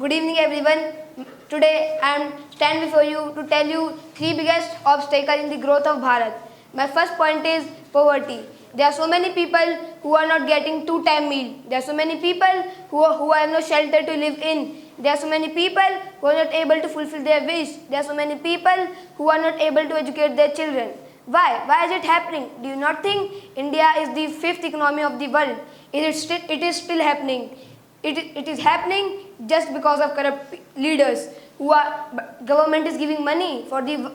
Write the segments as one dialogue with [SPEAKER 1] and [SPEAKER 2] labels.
[SPEAKER 1] Good evening, everyone. Today I am stand before you to tell you three biggest obstacles in the growth of Bharat. My first point is poverty. There are so many people who are not getting two-time meal. There are so many people who have no shelter to live in. There are so many people who are not able to fulfill their wish. There are so many people who are not able to educate their children. Why? Why is it happening? Do you not think India is the fifth economy of the world? It is still happening. It is happening just because of corrupt leaders government is giving money for the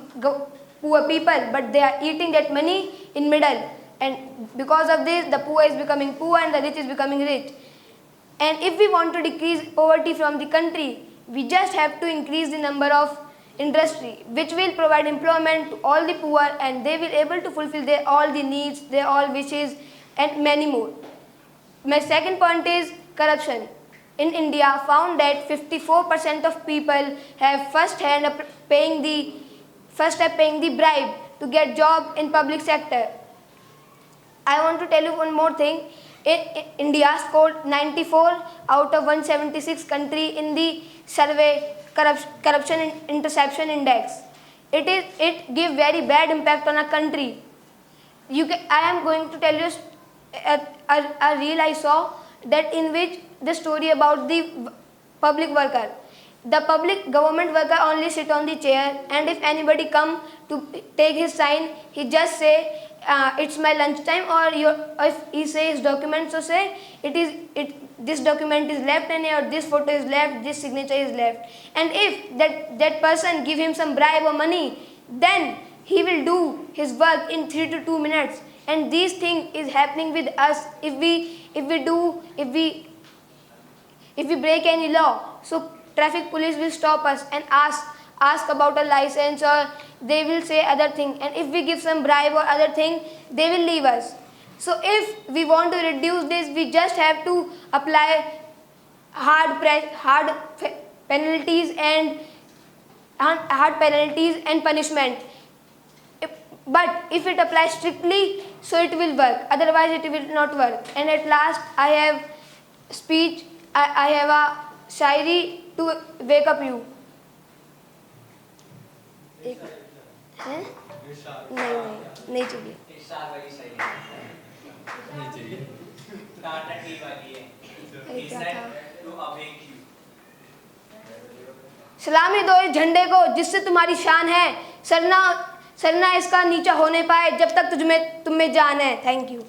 [SPEAKER 1] poor people, but they are eating that money in middle, and because of this the poor is becoming poor and the rich is becoming rich. And if we want to decrease poverty from the country, we just have to increase the number of industry which will provide employment to all the poor, and they will able to fulfill their all the needs, their all wishes, and many more. My second point is corruption. In India, found that 54% of people have first paying the bribe to get job in public sector. I want to tell you one more thing. India scored 94 out of 176 country in the survey corruption interception index. It give very bad impact on a country. I am going to tell you a reel I saw, that in which the story about the public worker. The public government worker only sit on the chair, and if anybody come to take his sign, he just say, it's my lunch time, or if he say his document, so say this document is left, and or this photo is left, this signature is left. And if that person give him some bribe or money, then he will do his work in 3 to 2 minutes. And these thing is happening with us if we break any law. So traffic police will stop us and ask about a license, or they will say other thing, and if we give some bribe or other thing, they will leave us. So if we want to reduce this, we just have to apply hard penalties and punishment. But if it applies strictly, so it will work, otherwise it will not work. And at last I have speech, I have a Shayari to wake up you. नहीं चाहिए. सलामी दो इस झंडे को जिससे तुम्हारी शान है, सरना इसका नीचा होने पाए जब तक तुम में जान है. Thank you.